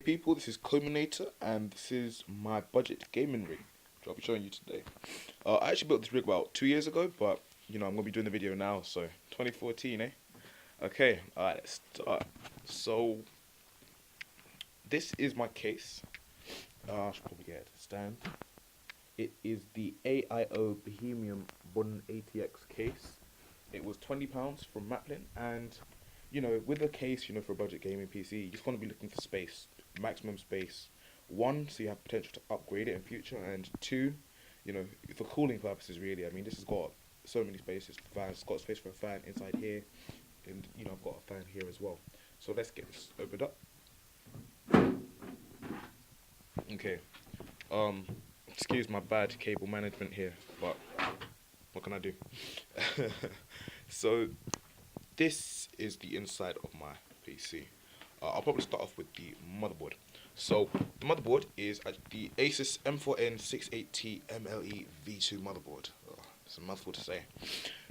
People, this is Culminator, and this is my budget gaming rig, which I'll be showing you today. I actually built this rig about 2 years ago, but I'm gonna be doing the video now, so 2014, eh? Okay, alright, let's start. So, this is my case. I should probably get it to stand. It is the AIO Bohemian 180X case. It was £20 from Maplin, and with a case, for a budget gaming PC, you just want to be looking for space, maximum space. One, so you have potential to upgrade it in future, and two, for cooling purposes, really. I mean, this has got so many spaces for fans. It's got space for a fan inside here, and I've got a fan here as well. So let's get this opened up. Okay. Um, Excuse my bad cable management here, but what can I do? So this is the inside of my PC. I'll probably start off with the motherboard. So the motherboard is the Asus M4N68T MLE V2 motherboard. Oh, it's a mouthful to say.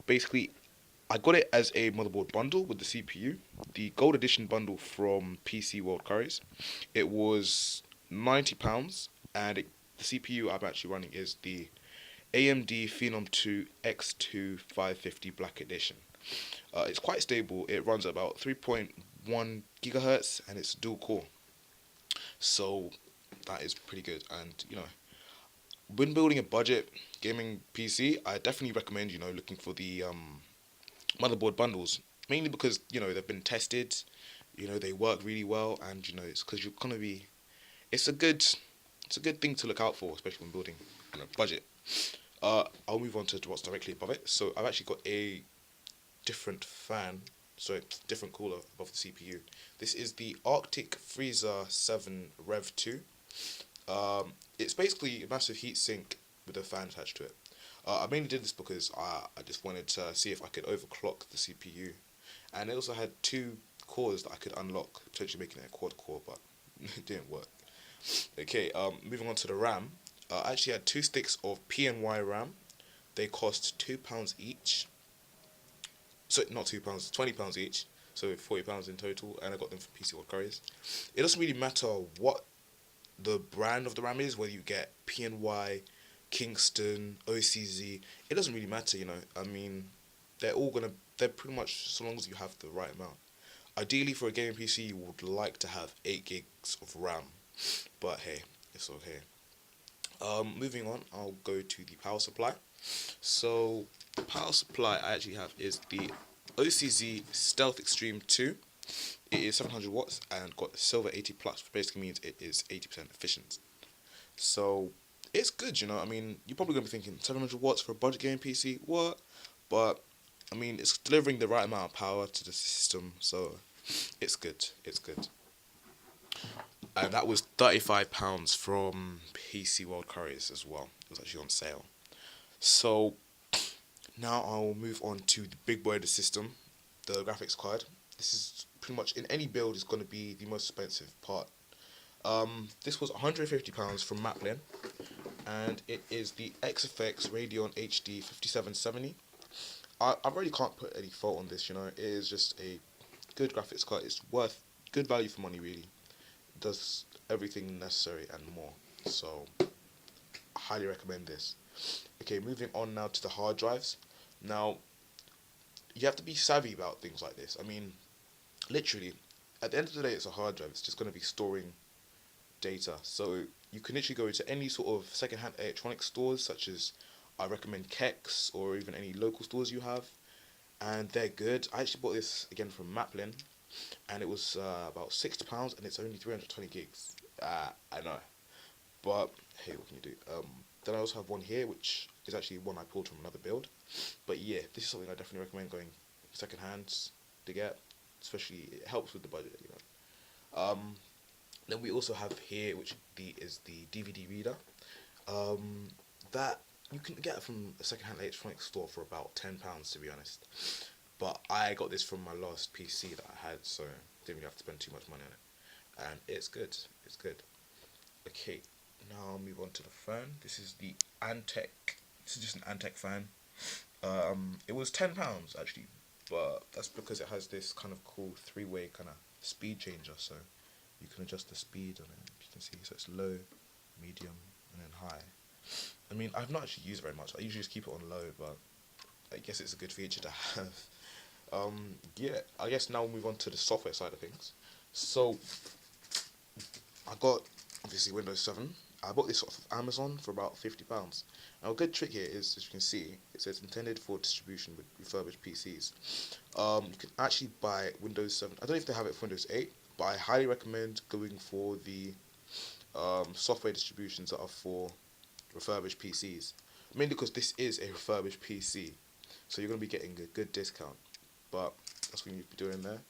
Basically, I got it as a motherboard bundle with the CPU, the gold edition bundle from PC World Curries. It was £90, and the CPU I'm actually running is the AMD Phenom 2 X2 550 Black Edition. It's quite stable. It runs at about 3.1 gigahertz, and it's dual core. So that is pretty good. And when building a budget gaming PC, I definitely recommend looking for the motherboard bundles. Mainly because they've been tested. They work really well, and it's because you're gonna be. It's a good thing to look out for, especially when building budget. I'll move on to what's directly above it. So I've actually got a different fan, different cooler above the CPU. This is the Arctic Freezer 7 Rev 2. It's basically a massive heatsink with a fan attached to it. I mainly did this because I just wanted to see if I could overclock the CPU, and it also had two cores that I could unlock, potentially making it a quad core, but it didn't work. Okay, moving on to the RAM. I actually had two sticks of PNY RAM. They cost £2 each. So not £2, £20 each. So £40 in total, and I got them from PC World Curries. It doesn't really matter what the brand of the RAM is, whether you get PNY, Kingston, OCZ. It doesn't really matter, I mean, they're pretty much, so long as you have the right amount. Ideally, for a gaming PC, you would like to have 8 gigs of RAM, but hey, it's okay. Moving on, I'll go to the power supply. So the power supply I actually have is the OCZ Stealth Extreme 2. It is 700 watts and got silver 80 plus, which basically means it is 80% efficient. So it's good, I mean, you're probably gonna be thinking 700 watts for a budget gaming PC, what? But I mean, it's delivering the right amount of power to the system, so it's good. It's good. And that was £35 from PC World Curries as well. It was actually on sale. So now I'll move on to the big boy of the system, the graphics card. This is pretty much in any build is going to be the most expensive part. This was £150 from Maplin, and it is the XFX Radeon HD 5770. I really can't put any fault on this. It is just a good graphics card. It's worth good value for money, really. It does everything necessary and more. So I highly recommend this. Okay, moving on now to the hard drives. Now, you have to be savvy about things like this. I mean, literally, at the end of the day, it's a hard drive. It's just going to be storing data. So you can literally go to any sort of second-hand electronics stores, such as I recommend Kex or even any local stores you have, and they're good. I actually bought this again from Maplin, and it was about £60, and it's only 320 gigs. I know, but hey, what can you do? Then I also have one here, which is actually one I pulled from another build. But yeah, this is something I definitely recommend going second hands to get, especially it helps with the budget. Then we also have here, which is the DVD reader. That you can get from a second-hand electronics store for about £10, to be honest. But I got this from my last PC that I had, so didn't really have to spend too much money on it. And it's good. It's good. Okay, now I'll move on to the fan. This is the Antec. This is just an Antec fan. It was £10 actually. but that's because it has this kind of cool three-way kind of speed changer. So you can adjust the speed on it. You can see, so it's low, medium, and then high. I mean, I've not actually used it very much. I usually just keep it on low, but I guess it's a good feature to have. Yeah, I guess now we'll move on to the software side of things. So I got obviously Windows 7. I bought this off of Amazon for about £50. Now a good trick here is, as you can see, it says intended for distribution with refurbished PCs. You can actually buy Windows 7. I don't know if they have it for Windows 8, but I highly recommend going for the software distributions that are for refurbished PCs. Mainly because this is a refurbished PC, so you're going to be getting a good discount. But that's what you need to be doing there.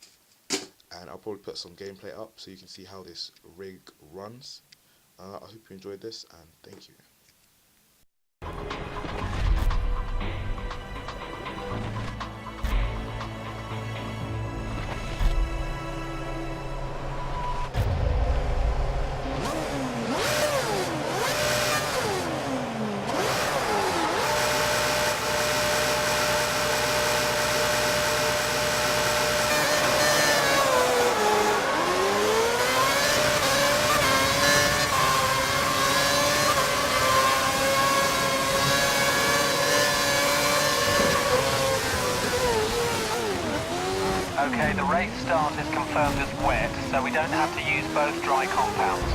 And I'll probably put some gameplay up so you can see how this rig runs. I hope you enjoyed this, and thank you. Okay, the race start is confirmed as wet, so we don't have to use both dry compounds.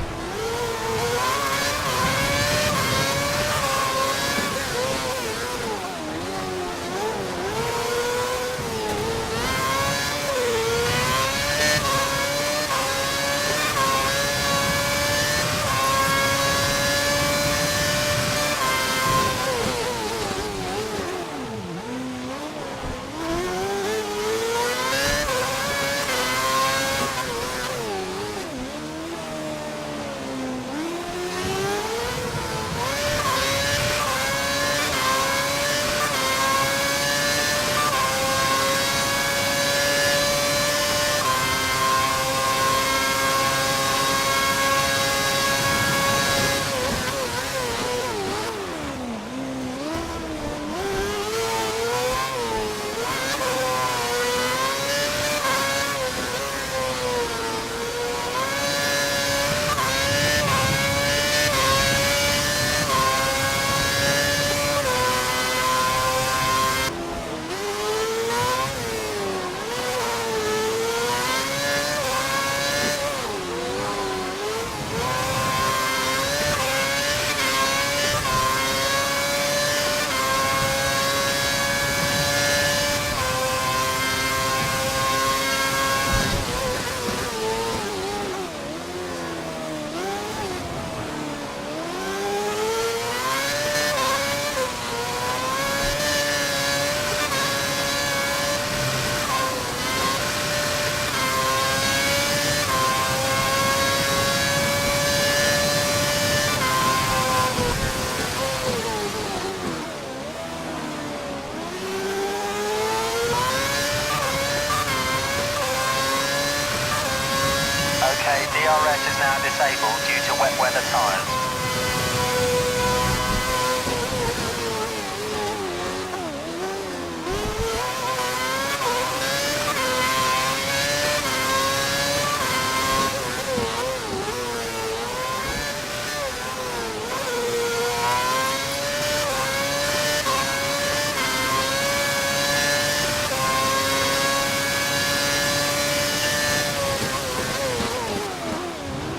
Okay, DRS is now disabled due to wet weather tyres.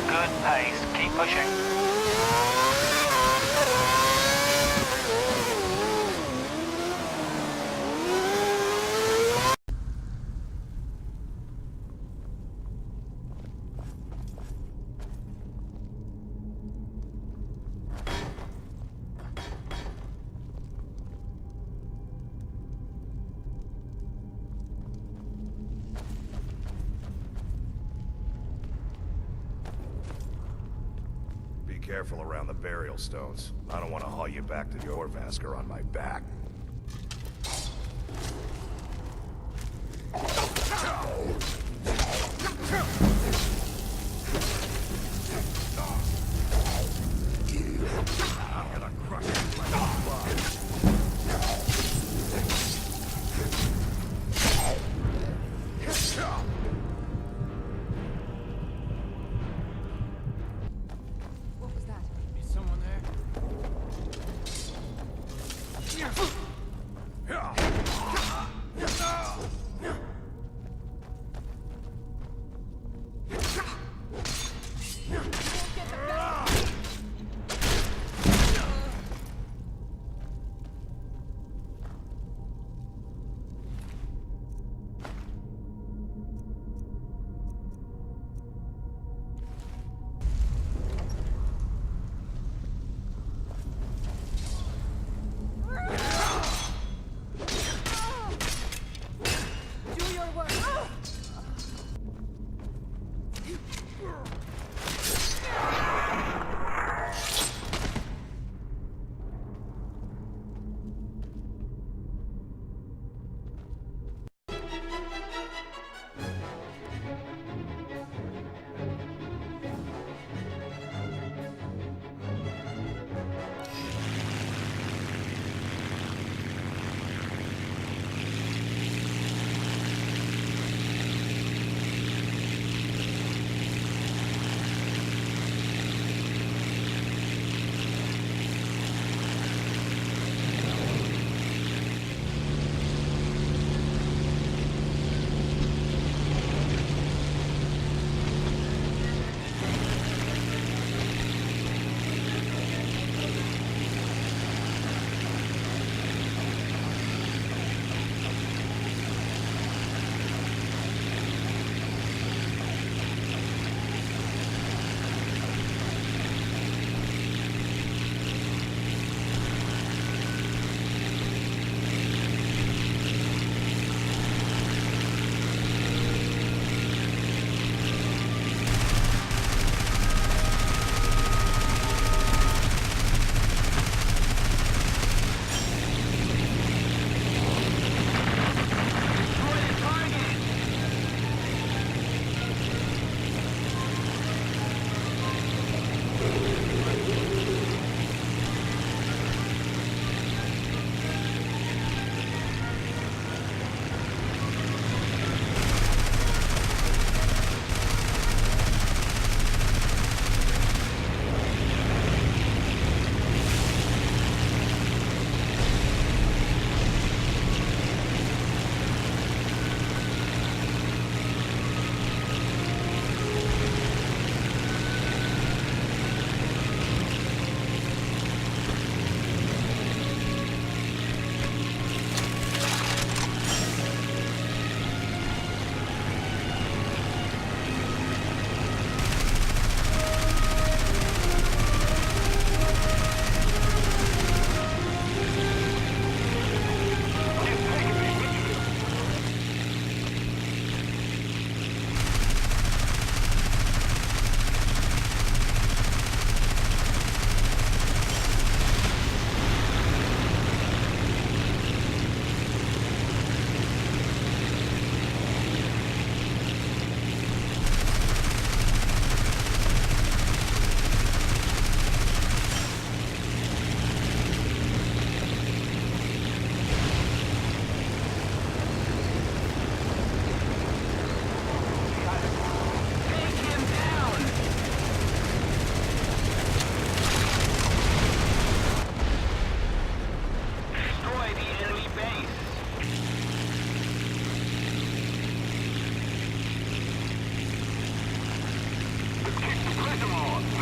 Good pace, keep pushing. Be careful around the burial stones. I don't want to haul you back to your Vasker on my back. I'm gonna crush you like a bug.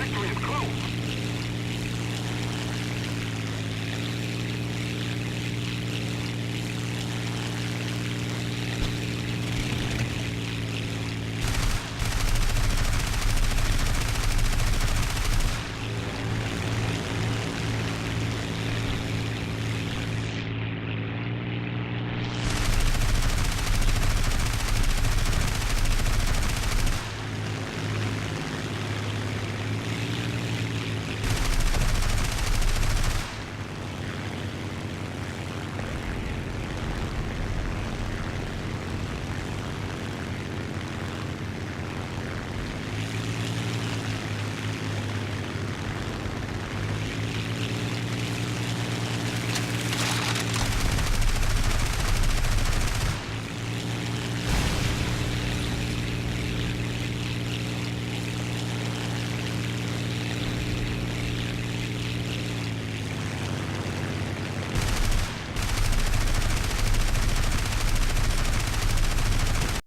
victory is close.